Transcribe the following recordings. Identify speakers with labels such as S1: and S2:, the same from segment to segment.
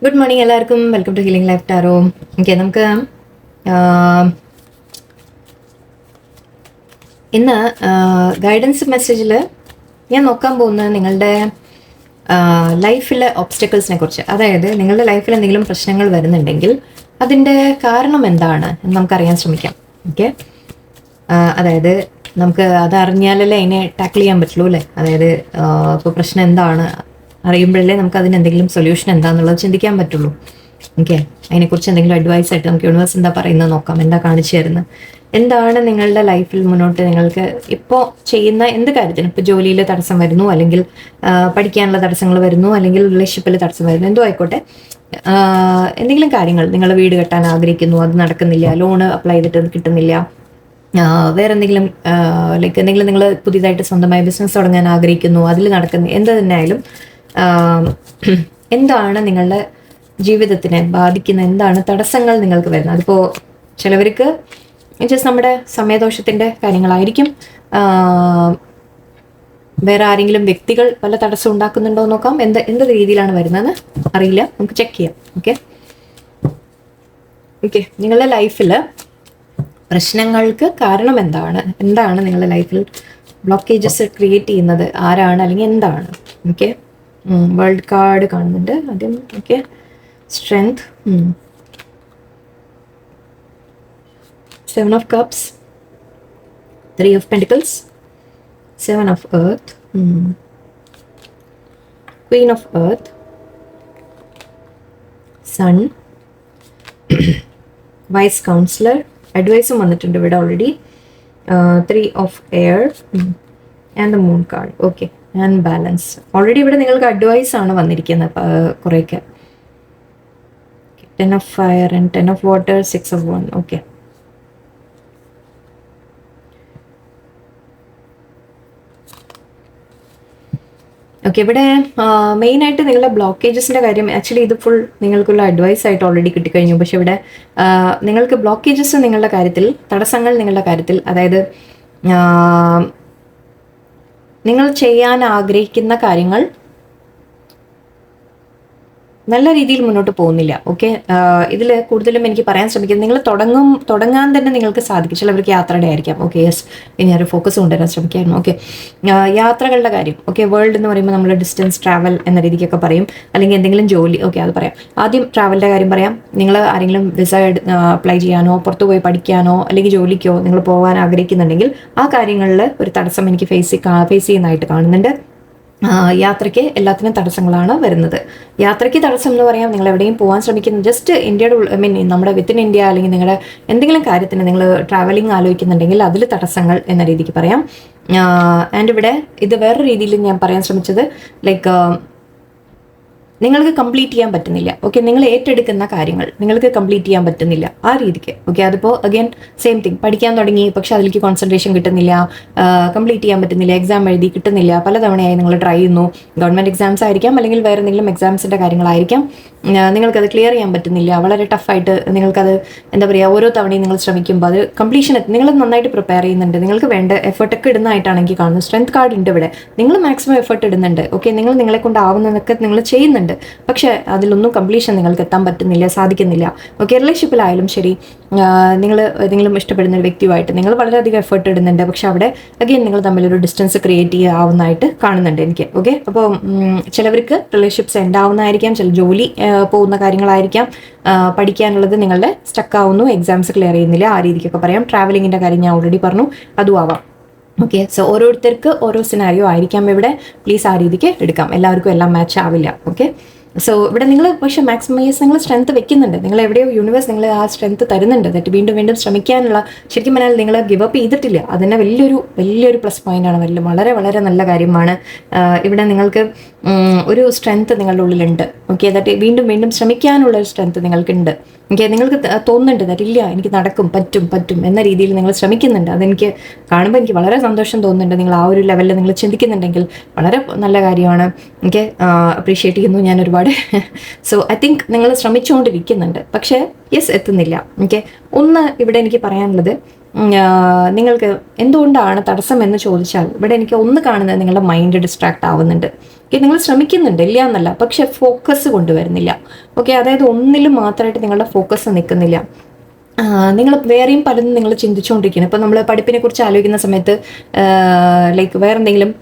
S1: Good morning എല്ലാവർക്കും. Welcome to healing life tarot. Okay, നമുക്ക് ഇന്ന് ഗൈഡൻസ് മെസ്സേജിൽ ഞാൻ നോക്കാൻ പോകുന്നത് നിങ്ങളുടെ ലൈഫിലെ ഒബ്സ്റ്റക്കിൾസിനെ കുറിച്ച്. അതായത് നിങ്ങളുടെ ലൈഫിൽ എന്തെങ്കിലും പ്രശ്നങ്ങൾ വരുന്നുണ്ടെങ്കിൽ അതിൻ്റെ കാരണം എന്താണ് എന്ന് നമുക്കറിയാൻ ശ്രമിക്കാം. ഓക്കെ, അതായത് നമുക്ക് അതറിഞ്ഞാലല്ലേ അതിനെ ടാക്കിൾ ചെയ്യാൻ പറ്റുള്ളൂ അല്ലേ. അതായത് ഇപ്പോൾ പ്രശ്നം എന്താണ് അറിയുമ്പോഴല്ലേ നമുക്ക് അതിന് എന്തെങ്കിലും സൊല്യൂഷൻ എന്താണെന്നുള്ളത് ചിന്തിക്കാൻ പറ്റുള്ളൂ. ഓക്കെ, അതിനെക്കുറിച്ച് എന്തെങ്കിലും അഡ്വൈസ് ആയിട്ട് നമുക്ക് യൂണിവേഴ്സ് എന്താ പറയുന്നത് നോക്കാം, എന്താ കാണിച്ചു തരുന്നത്, എന്താണ് നിങ്ങളുടെ ലൈഫിൽ മുന്നോട്ട് നിങ്ങൾക്ക് ഇപ്പോൾ ചെയ്യുന്ന എന്ത് കാര്യത്തിനും. ഇപ്പോൾ ജോലിയിൽ തടസ്സം വരുന്നു, അല്ലെങ്കിൽ പഠിക്കാനുള്ള തടസ്സങ്ങൾ വരുന്നു, അല്ലെങ്കിൽ റിലേഷൻഷിപ്പിൽ തടസ്സം വരുന്നു, എന്തോ ആയിക്കോട്ടെ. എന്തെങ്കിലും കാര്യങ്ങൾ, നിങ്ങൾ വീട് കെട്ടാൻ ആഗ്രഹിക്കുന്നു, അത് നടക്കുന്നില്ല, ലോണ് അപ്ലൈ ചെയ്തിട്ട് കിട്ടുന്നില്ല, വേറെ എന്തെങ്കിലും ലൈക്ക് എന്തെങ്കിലും നിങ്ങൾ പുതിയതായിട്ട് സ്വന്തമായി ബിസിനസ് തുടങ്ങാൻ ആഗ്രഹിക്കുന്നു, അതിൽ നടക്കുന്ന എന്ത് തന്നെ ആയാലും എന്താണ് നിങ്ങളുടെ ജീവിതത്തിനെ ബാധിക്കുന്ന, എന്താണ് തടസ്സങ്ങൾ നിങ്ങൾക്ക് വരുന്നത്. അതിപ്പോൾ ചിലവർക്ക് ജസ്റ്റ് നമ്മുടെ സമയദോഷത്തിൻ്റെ കാര്യങ്ങളായിരിക്കും. വേറെ ആരെങ്കിലും വ്യക്തികൾ പല തടസ്സം ഉണ്ടാക്കുന്നുണ്ടോ എന്ന് നോക്കാം. എന്ത് രീതിയിലാണ് വരുന്നതെന്ന് അറിയില്ല, നമുക്ക് ചെക്ക് ചെയ്യാം. ഓക്കെ, നിങ്ങളുടെ ലൈഫിൽ പ്രശ്നങ്ങൾക്ക് കാരണം എന്താണ് നിങ്ങളുടെ ലൈഫിൽ ബ്ലോക്കേജസ് ക്രിയേറ്റ് ചെയ്യുന്നത് ആരാണ്, അല്ലെങ്കിൽ എന്താണ്. ഓക്കെ, വേൾഡ് കാർഡ് കാണുന്നുണ്ട് ആദ്യം. Okay, strength, 7 of cups, 3 of pentacles, 7 of earth, queen of earth, sun, wise counselor, അഡ്വൈസും വന്നിട്ടുണ്ട് ഇവിടെ already, 3 of air, and the moon card. Okay, and balance. Already ഇവിടെ നിങ്ങൾക്ക് അഡ്വൈസ് ആണ് വന്നിരിക്കുന്നത് കുറേയൊക്കെ. 10 of fire and 10 of water, 6 of wand. Okay, okay, ഇവിടെ മെയിനായിട്ട് നിങ്ങളുടെ ബ്ലോക്കേജസിൻ്റെ കാര്യം. ആക്ച്വലി ഇത് ഫുൾ നിങ്ങൾക്കുള്ള അഡ്വൈസ് ആയിട്ട് ഓൾറെഡി കിട്ടിക്കഴിഞ്ഞു. പക്ഷെ ഇവിടെ നിങ്ങൾക്ക് ബ്ലോക്കേജസ് നിങ്ങളുടെ കാര്യത്തിൽ, തടസ്സങ്ങൾ നിങ്ങളുടെ കാര്യത്തിൽ, അതായത് നിങ്ങൾ ചെയ്യാൻ ആഗ്രഹിക്കുന്ന കാര്യങ്ങൾ നല്ല രീതിയിൽ മുന്നോട്ട് പോകുന്നില്ല. ഓക്കെ, ഇതിൽ കൂടുതലും എനിക്ക് പറയാൻ ശ്രമിക്കുന്നത്, നിങ്ങൾ തുടങ്ങാൻ തന്നെ നിങ്ങൾക്ക് സാധിക്കും. ചിലവർക്ക് യാത്രയുടെ ആയിരിക്കാം. ഓക്കെ, യെസ്, ഞാനൊരു ഫോക്കസ് കൊണ്ടുവരാൻ ശ്രമിക്കായിരുന്നു. ഓക്കെ, യാത്രകളുടെ കാര്യം. ഓക്കെ, വേൾഡ് എന്ന് പറയുമ്പോൾ നമ്മൾ ഡിസ്റ്റൻസ് ട്രാവൽ എന്ന രീതിക്കൊക്കെ പറയും, അല്ലെങ്കിൽ എന്തെങ്കിലും ജോലി. ഓക്കെ, അത് പറയാം. ആദ്യം ട്രാവലിൻ്റെ കാര്യം പറയാം. നിങ്ങൾ ആരെങ്കിലും വിസ അപ്ലൈ ചെയ്യാനോ, പുറത്തു പോയി പഠിക്കാനോ, അല്ലെങ്കിൽ ജോലിക്കോ നിങ്ങൾ പോകാൻ ആഗ്രഹിക്കുന്നുണ്ടെങ്കിൽ ആ കാര്യങ്ങളിൽ ഒരു തടസ്സം എനിക്ക് ഫേസ് ചെയ്യുന്നതായിട്ട് കാണുന്നുണ്ട്. യാത്രയ്ക്ക് എല്ലാത്തിനും തടസ്സങ്ങളാണ് വരുന്നത്. യാത്രയ്ക്ക് തടസ്സം എന്ന് പറയാം, നിങ്ങൾ എവിടെയും പോകാൻ ശ്രമിക്കുന്നത്, ജസ്റ്റ് ഇന്ത്യയുടെ നമ്മുടെ വിത്തിൻ ഇന്ത്യ, അല്ലെങ്കിൽ നിങ്ങളുടെ എന്തെങ്കിലും കാര്യത്തിന് നിങ്ങൾ ട്രാവലിംഗ് ആലോചിക്കുന്നുണ്ടെങ്കിൽ അതിൽ തടസ്സങ്ങൾ എന്ന രീതിക്ക് പറയാം. ആൻഡ് ഇവിടെ ഇത് വേറെ രീതിയിൽ ഞാൻ പറയാൻ ശ്രമിച്ചത്, ലൈക്ക് നിങ്ങൾക്ക് കംപ്ലീറ്റ് ചെയ്യാൻ പറ്റുന്നില്ല. ഓക്കെ, നിങ്ങൾ ഏറ്റെടുക്കുന്ന കാര്യങ്ങൾ നിങ്ങൾക്ക് കംപ്ലീറ്റ് ചെയ്യാൻ പറ്റുന്നില്ല ആ രീതിക്ക്. ഓക്കെ, അതിപ്പോൾ അഗൈൻ സെയിം തിങ്, പഠിക്കാൻ തുടങ്ങി പക്ഷെ അതിലേക്ക് കോൺസെൻട്രേഷൻ കിട്ടുന്നില്ല, കംപ്ലീറ്റ് ചെയ്യാൻ പറ്റുന്നില്ല, എക്സാം എഴുതി കിട്ടുന്നില്ല, പലതവണയായി നിങ്ങൾ ട്രൈ ചെയ്യുന്നു. ഗവൺമെൻറ് എക്സാംസ് ആയിരിക്കാം, അല്ലെങ്കിൽ വേറെ എന്തെങ്കിലും എക്സാംസിൻ്റെ കാര്യങ്ങളായിരിക്കാം. നിങ്ങൾക്കത് ക്ലിയർ ചെയ്യാൻ പറ്റുന്നില്ല, വളരെ ടഫായിട്ട് നിങ്ങൾക്കത് എന്താ പറയുക, ഓരോ തവണയും നിങ്ങൾ ശ്രമിക്കുമ്പോൾ അത് കംപ്ലീഷൻ നിങ്ങൾ നന്നായിട്ട് പ്രിപ്പയർ ചെയ്യുന്നുണ്ട്, നിങ്ങൾക്ക് വേണ്ട എഫേർട്ടൊക്കെ ഇടുന്നതായിട്ടാണ് എനിക്ക് കാണുന്നത്. സ്ട്രെങ്ത് കാർഡ് ഉണ്ട് ഇവിടെ, നിങ്ങൾ മാക്സിമം എഫേർട്ട് ഇടുന്നുണ്ട്. ഓക്കെ, നിങ്ങളെ കൊണ്ടാവുന്നതൊക്കെ നിങ്ങൾ ചെയ്യുന്നുണ്ട്, പക്ഷേ അതിലൊന്നും കംപ്ലീഷൻ നിങ്ങൾക്ക് എത്താൻ പറ്റുന്നില്ല, സാധിക്കുന്നില്ല. ഓക്കെ, റിലേഷൻഷിപ്പിലായാലും ശരി, നിങ്ങൾ ഏതെങ്കിലും ഇഷ്ടപ്പെടുന്ന ഒരു വ്യക്തിയുമായിട്ട് നിങ്ങൾ വളരെയധികം എഫേർട്ട് ഇടുന്നുണ്ട്, പക്ഷെ അവിടെ അഗെയിൻ നിങ്ങൾ തമ്മിലൊരു ഡിസ്റ്റൻസ് ക്രിയേറ്റ് ചെയ്യാവുന്നതായിട്ട് കാണുന്നുണ്ട് എനിക്ക്. ഓക്കെ, അപ്പോൾ ചിലവർക്ക് റിലേഷൻഷിപ്സ് എൻഡ് ആവുന്നതായിരിക്കാം, ചില ജോലി പോകുന്ന കാര്യങ്ങളായിരിക്കാം, പഠിക്കാനുള്ളത് നിങ്ങളുടെ സ്റ്റക്ക് ആവുന്നു, എക്സാംസ് ക്ലിയർ ചെയ്യുന്നില്ല, ആ രീതിക്കൊക്കെ പറയാം. ട്രാവലിങ്ങിൻ്റെ കാര്യം ഞാൻ ഓൾറെഡി പറഞ്ഞു, അതും ആവാം. ഓക്കെ, സോ ഓരോരുത്തർക്ക് ഓരോ സിനാരിയോ ആയിരിക്കാം ഇവിടെ. പ്ലീസ് ആ രീതിക്ക് എടുക്കാം, എല്ലാവർക്കും എല്ലാം മാച്ച് ആവില്ല. ഓക്കെ, സോ ഇവിടെ നിങ്ങൾ പക്ഷേ മാക്സിമൈസ് നിങ്ങൾ സ്ട്രെങ്ത് വെക്കുന്നുണ്ട്, നിങ്ങൾ എവിടെയോ യൂണിവേഴ്സ് നിങ്ങൾ ആ സ്ട്രെങ്ത് തരുന്നുണ്ട്, എന്നിട്ട് വീണ്ടും വീണ്ടും ശ്രമിക്കാനുള്ള. ശരിക്കും പറഞ്ഞാൽ നിങ്ങൾ ഗിവ് അപ്പ് ചെയ്തിട്ടില്ല, അതിനെ വലിയൊരു പ്ലസ് പോയിന്റാണ്, വളരെ വളരെ നല്ല കാര്യമാണ്. ഇവിടെ നിങ്ങൾക്ക് ഒരു സ്ട്രെങ്ത് നിങ്ങളുടെ ഉള്ളിലുണ്ട്. ഓക്കെ, ദാറ്റ് വീണ്ടും ശ്രമിക്കാനുള്ള ഒരു സ്ട്രെങ്ത് നിങ്ങൾക്കുണ്ട്. ഓക്കെ, നിങ്ങൾക്ക് തോന്നുന്നുണ്ട് ദാറ്റ് ഇല്ല, എനിക്ക് നടക്കും, പറ്റും എന്ന രീതിയിൽ നിങ്ങൾ ശ്രമിക്കുന്നുണ്ട്. അതെനിക്ക് കാണുമ്പോൾ എനിക്ക് വളരെ സന്തോഷം തോന്നുന്നുണ്ട്. നിങ്ങൾ ആ ഒരു ലെവലിൽ നിങ്ങൾ ചിന്തിക്കുന്നുണ്ടെങ്കിൽ വളരെ നല്ല കാര്യമാണ്. ഓക്കെ, അപ്രീഷിയേറ്റ് ചെയ്യുന്നു ഞാൻ ഒരുപാട്. സോ ഐ തിങ്ക് നിങ്ങൾ ശ്രമിച്ചുകൊണ്ടിരിക്കുന്നുണ്ട്, പക്ഷേ യെസ്, എത്തുന്നില്ല. ഓക്കെ, ഒന്ന് ഇവിടെ എനിക്ക് പറയാനുള്ളത്, നിങ്ങൾക്ക് എന്തുകൊണ്ടാണ് തടസ്സം എന്ന് ചോദിച്ചാൽ ഇവിടെ എനിക്ക് ഒന്ന് കാണുന്നത് നിങ്ങളുടെ മൈൻഡ് ഡിസ്ട്രാക്ട് ആവുന്നുണ്ട്. ഓക്കെ, നിങ്ങൾ ശ്രമിക്കുന്നുണ്ട്, ഇല്ല എന്നല്ല, പക്ഷെ ഫോക്കസ് കൊണ്ടുവരുന്നില്ല. ഓക്കെ, അതായത് ഒന്നിലും മാത്രമായിട്ട് നിങ്ങളുടെ ഫോക്കസ് നിൽക്കുന്നില്ല. നിങ്ങൾ വേറെയും പലതും നിങ്ങൾ ചിന്തിച്ചുകൊണ്ടിരിക്കുന്നു. ഇപ്പം നമ്മൾ പഠിപ്പിനെ കുറിച്ച് ആലോചിക്കുന്ന സമയത്ത് ലൈക്ക് വേറെ എന്തെങ്കിലും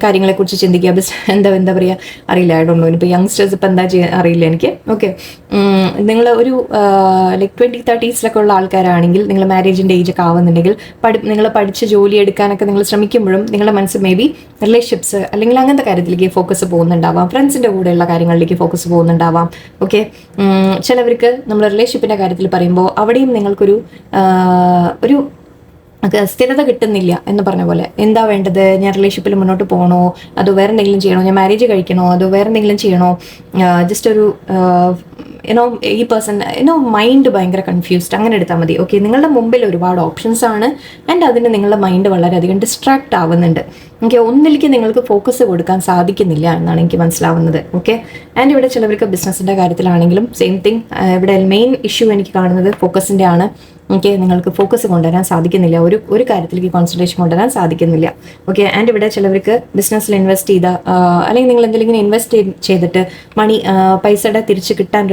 S1: കാര്യങ്ങളെക്കുറിച്ച് ചിന്തിക്കുക, എന്താ പറയുക അറിയില്ല, ഐ ഡോണ്ട് നോ. ഇപ്പോൾ യങ്സ്റ്റേഴ്സ് ഇപ്പം എന്താ ചെയ്യുക അറിയില്ല എനിക്ക്. ഓക്കെ, നിങ്ങൾ ഒരു ലൈക്ക് 20-30s ഉള്ള ആൾക്കാരാണെങ്കിൽ, നിങ്ങൾ മാരേജിൻ്റെ ഏജ് ഒക്കെ ആവുന്നുണ്ടെങ്കിൽ, നിങ്ങൾ പഠിച്ച് ജോലി എടുക്കാനൊക്കെ നിങ്ങൾ ശ്രമിക്കുമ്പോഴും നിങ്ങളുടെ മനസ്സ് മേ ബി റിലേഷൻഷിപ്സ് അല്ലെങ്കിൽ അങ്ങനത്തെ കാര്യത്തിലേക്ക് ഫോക്കസ് പോകുന്നുണ്ടാവാം, ഫ്രണ്ട്സിൻ്റെ കൂടെയുള്ള കാര്യങ്ങളിലേക്ക് ഫോക്കസ് പോകുന്നുണ്ടാവാം. ഓക്കെ, ചിലവർക്ക് നമ്മൾ റിലേഷൻഷിപ്പിൻ്റെ കാര്യത്തിൽ പറയുമ്പോൾ അവിടെയും നിങ്ങൾക്കൊരു ഒരു സ്ഥിരത കിട്ടുന്നില്ല എന്ന് പറഞ്ഞ പോലെ. എന്താ വേണ്ടത്, ഞാൻ റിലേഷൻഷിപ്പിൽ മുന്നോട്ട് പോകണോ, അതോ വേറെ എന്തെങ്കിലും ചെയ്യണോ, ഞാൻ മാരേജ് കഴിക്കണോ, അതോ വേറെ എന്തെങ്കിലും ചെയ്യണോ, ജസ്റ്റ് ഒരു ഈ പേഴ്സൺ മൈൻഡ് ഭയങ്കര കൺഫ്യൂസ്ഡ്, അങ്ങനെ എടുത്താൽ മതി. ഓക്കെ, നിങ്ങളുടെ മുമ്പിൽ ഒരുപാട് ഓപ്ഷൻസ് ആണ്, ആൻഡ് അതിന് നിങ്ങളുടെ മൈൻഡ് വളരെയധികം ഡിസ്ട്രാക്ട് ആവുന്നുണ്ട്. ഓക്കെ, ഒന്നിലേക്ക് നിങ്ങൾക്ക് ഫോക്കസ് കൊടുക്കാൻ സാധിക്കുന്നില്ല എന്നാണ് എനിക്ക് മനസ്സിലാവുന്നത്. ഓക്കെ, ആൻഡ് ഇവിടെ ചിലവർക്ക് ബിസിനസ്സിൻ്റെ കാര്യത്തിലാണെങ്കിലും സെയിം തിങ്. ഇവിടെ മെയിൻ ഇഷ്യൂ എനിക്ക് കാണുന്നത് ഫോക്കസിൻ്റെ ആണ്. ഓക്കെ, നിങ്ങൾക്ക് ഫോക്കസ് കൊണ്ടുവരാൻ സാധിക്കുന്നില്ല, ഒരു കാര്യത്തിലേക്ക് കോൺസെൻട്രേഷൻ കൊണ്ടുവരാൻ സാധിക്കുന്നില്ല. ഓക്കെ, ആൻഡ് ഇവിടെ ചിലവർക്ക് ബിസിനസ്സിൽ ഇൻവെസ്റ്റ് ചെയ്ത അല്ലെങ്കിൽ നിങ്ങൾ എന്തെങ്കിലും ഇൻവെസ്റ്റ് ചെയ്തിട്ട് പൈസയുടെ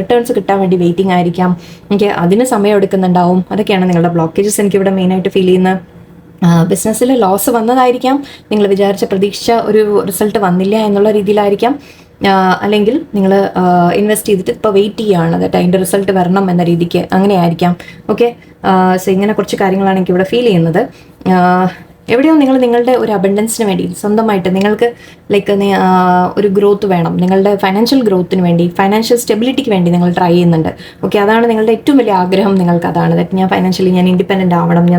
S1: റിട്ടേൺസ് കിട്ടാൻ വേണ്ടി വെയിറ്റിംഗ് ആയിരിക്കാം. ഓക്കെ, അതിന് സമയം എടുക്കുന്നുണ്ടാവും. അതൊക്കെയാണ് നിങ്ങളുടെ ബ്ലോക്കേജസ് എനിക്കിവിടെ മെയിനായിട്ട് ഫീൽ ചെയ്യുന്നത്. ബിസിനസ്സിൽ ലോസ് വന്നതായിരിക്കാം, നിങ്ങൾ വിചാരിച്ച പ്രതീക്ഷിച്ച ഒരു റിസൾട്ട് വന്നില്ല എന്നുള്ള രീതിയിലായിരിക്കാം. അല്ലെങ്കിൽ നിങ്ങൾ ഇൻവെസ്റ്റ് ചെയ്തിട്ട് ഇപ്പോൾ വെയിറ്റ് ചെയ്യുകയാണ്, അതായത് അതിൻ്റെ റിസൾട്ട് വരണം എന്ന രീതിക്ക്, അങ്ങനെ ആയിരിക്കാം. ഓക്കെ, സോ ഇങ്ങനെ കുറച്ച് കാര്യങ്ങളാണ് എനിക്കിവിടെ ഫീൽ ചെയ്യുന്നത്. എവിടെയോ നിങ്ങൾ നിങ്ങളുടെ ഒരു അബണ്ടൻസിന് വേണ്ടി സ്വന്തമായിട്ട് നിങ്ങൾക്ക് ലൈക്ക് ഒരു ഗ്രോത്ത് വേണം, നിങ്ങളുടെ ഫൈനാൻഷ്യൽ ഗ്രോത്തിന് വേണ്ടി, ഫൈനാൻഷ്യൽ സ്റ്റെബിലിറ്റിക്ക് വേണ്ടി നിങ്ങൾ ട്രൈ ചെയ്യുന്നുണ്ട്. ഓക്കെ, അതാണ് നിങ്ങളുടെ ഏറ്റവും വലിയ ആഗ്രഹം, നിങ്ങൾക്ക് അതാണ്. ദാറ്റ് ഞാൻ ഫൈനാൻഷ്യലി ഞാൻ ഇൻഡിപെൻഡൻ്റ് ആവണം,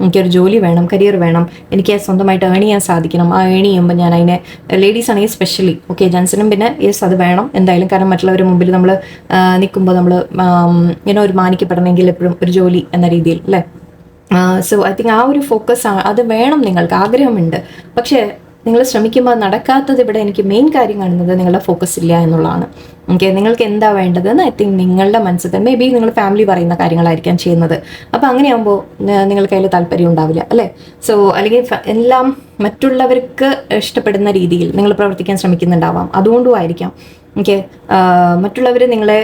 S1: എനിക്കൊരു ജോലി വേണം, കരിയർ വേണം, എനിക്ക് സ്വന്തമായിട്ട് ഏൺ ചെയ്യാൻ സാധിക്കണം. ആ ഏൺ ചെയ്യുമ്പോൾ ഞാൻ അതിനെ, ലേഡീസ് ആണെങ്കിൽ സ്പെഷ്യലി, ഓക്കെ, ജെൻസിനും പിന്നെ യെസ് അത് വേണം എന്തായാലും, കാരണം മറ്റുള്ളവരുടെ മുമ്പിൽ നമ്മൾ നിൽക്കുമ്പോൾ നമ്മൾ ഒരു മാനിക്കപ്പെടണമെങ്കിൽ എപ്പോഴും ഒരു ജോലി എന്ന രീതിയിൽ അല്ലേ. സോ ഐ തിങ്ക് ആ ഒരു ഫോക്കസ് അത് വേണം, നിങ്ങൾക്ക് ആഗ്രഹമുണ്ട്, പക്ഷേ നിങ്ങൾ ശ്രമിക്കുമ്പോൾ നടക്കാത്തത് ഇവിടെ എനിക്ക് മെയിൻ കാര്യം കാണുന്നത് നിങ്ങളുടെ ഫോക്കസ് ഇല്ല എന്നുള്ളതാണ്. ഓക്കെ, നിങ്ങൾക്ക് എന്താ വേണ്ടതെന്ന് ഐ തിങ്ക് നിങ്ങളുടെ മനസ്സിൽ മേ ബി നിങ്ങൾ ഫാമിലി പറയുന്ന കാര്യങ്ങളായിരിക്കാം ചെയ്യുന്നത്. അപ്പോൾ അങ്ങനെയാകുമ്പോൾ നിങ്ങൾക്ക് അതിൽ താല്പര്യം ഉണ്ടാവില്ല അല്ലേ. സോ അല്ലെങ്കിൽ എല്ലാം മറ്റുള്ളവർക്ക് ഇഷ്ടപ്പെടുന്ന രീതിയിൽ നിങ്ങൾ പ്രവർത്തിക്കാൻ ശ്രമിക്കുന്നുണ്ടാവാം, അതുകൊണ്ടും ആയിരിക്കാം. ഓക്കെ, മറ്റുള്ളവർ നിങ്ങളെ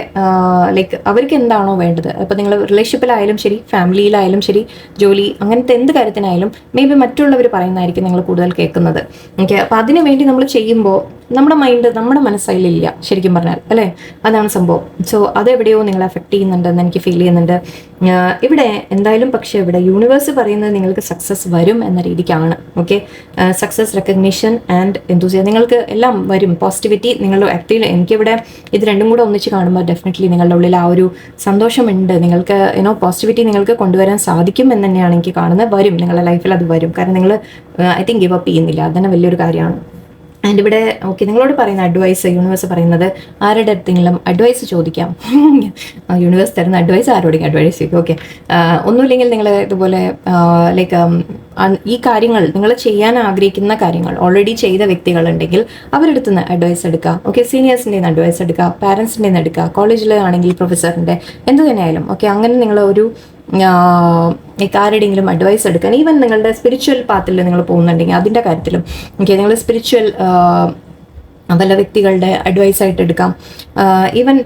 S1: ലൈക്ക് അവർക്ക് എന്താണോ വേണ്ടത്, അപ്പോൾ നിങ്ങൾ റിലേഷൻഷിപ്പിലായാലും ശരി, ഫാമിലിയിലായാലും ശരി, ജോലി അങ്ങനത്തെ എന്ത് കാര്യത്തിനായാലും മേ ബി മറ്റുള്ളവർ പറയുന്നതായിരിക്കും നിങ്ങൾ കൂടുതൽ കേൾക്കുന്നത്. ഓക്കെ, അപ്പോൾ അതിനു വേണ്ടി നമ്മൾ ചെയ്യുമ്പോൾ നമ്മുടെ മനസ്സതിലില്ല ശരിക്കും പറഞ്ഞാൽ അല്ലേ, അതാണ് സംഭവം. സോ അതെവിടെയോ നിങ്ങളെ അഫക്റ്റ് ചെയ്യുന്നുണ്ടെന്ന് എനിക്ക് ഫീൽ ചെയ്യുന്നുണ്ട് ഇവിടെ എന്തായാലും. പക്ഷേ ഇവിടെ യൂണിവേഴ്സ് പറയുന്നത് നിങ്ങൾക്ക് സക്സസ് വരും എന്ന രീതിക്കാണ്. ഓക്കെ, സക്സസ്, റെക്കഗ്നിഷൻ ആൻഡ് എന്തൂസിയാസം നിങ്ങൾക്ക് എല്ലാം വരും. പോസിറ്റിവിറ്റി നിങ്ങളുടെ ആക്റ്റീവ്, എനിക്കിവിടെ ഇത് രണ്ടും കൂടെ ഒന്നിച്ച് കാണുമ്പോൾ ഡെഫിനറ്റ്ലി നിങ്ങളുടെ ഉള്ളിൽ ആ ഒരു സന്തോഷമുണ്ട്. നിങ്ങൾക്ക് പോസിറ്റിവിറ്റി നിങ്ങൾക്ക് കൊണ്ടുവരാൻ സാധിക്കും എന്ന് തന്നെയാണ് എനിക്ക് കാണുന്നത്. വരും, നിങ്ങളുടെ ലൈഫിൽ അത് വരും. കാരണം നിങ്ങൾ ഐ തിങ്ക് ഗിവ് അപ്പ് ചെയ്യുന്നില്ല, അതന്നെ വലിയൊരു കാര്യമാണ്. ആൻഡ് ഇവിടെ ഓക്കെ, നിങ്ങളോട് പറയുന്ന അഡ്വൈസ്, യൂണിവേഴ്സ് പറയുന്നത് ആരുടെ അടുത്തെങ്കിലും അഡ്വൈസ് ചോദിക്കാം. യൂണിവേഴ്സ് തരുന്ന അഡ്വൈസ് ആരോടെങ്കിലും അഡ്വൈസ് ചോദിക്കും. ഓക്കെ, ഒന്നുമില്ലെങ്കിൽ നിങ്ങൾ ഇതുപോലെ ലൈക്ക് ഈ കാര്യങ്ങൾ നിങ്ങൾ ചെയ്യാൻ ആഗ്രഹിക്കുന്ന കാര്യങ്ങൾ ഓൾറെഡി ചെയ്ത വ്യക്തികളുണ്ടെങ്കിൽ അവരുടെ അടുത്ത് നിന്ന് അഡ്വൈസ് എടുക്കുക. ഓക്കെ, സീനിയേഴ്സിൻ്റെ നിന്ന് അഡ്വൈസ് എടുക്കുക, പാരൻസിൻ്റെ നിന്ന് എടുക്കുക, കോളേജിലാണെങ്കിൽ പ്രൊഫസറിൻ്റെ, എന്ത് തന്നെയായാലും. ഓക്കെ, അങ്ങനെ നിങ്ങൾ ഒരു ആരുടെയെങ്കിലും അഡ്വൈസ് എടുക്കാൻ, ഈവൻ നിങ്ങളുടെ സ്പിരിച്വൽ പാത്തിൽ നിങ്ങൾ പോകുന്നുണ്ടെങ്കിൽ അതിൻ്റെ കാര്യത്തിലും ഓക്കെ, നിങ്ങൾ സ്പിരിച്വൽ പല വ്യക്തികളുടെ അഡ്വൈസ് ആയിട്ട് എടുക്കാം. ഈവൻ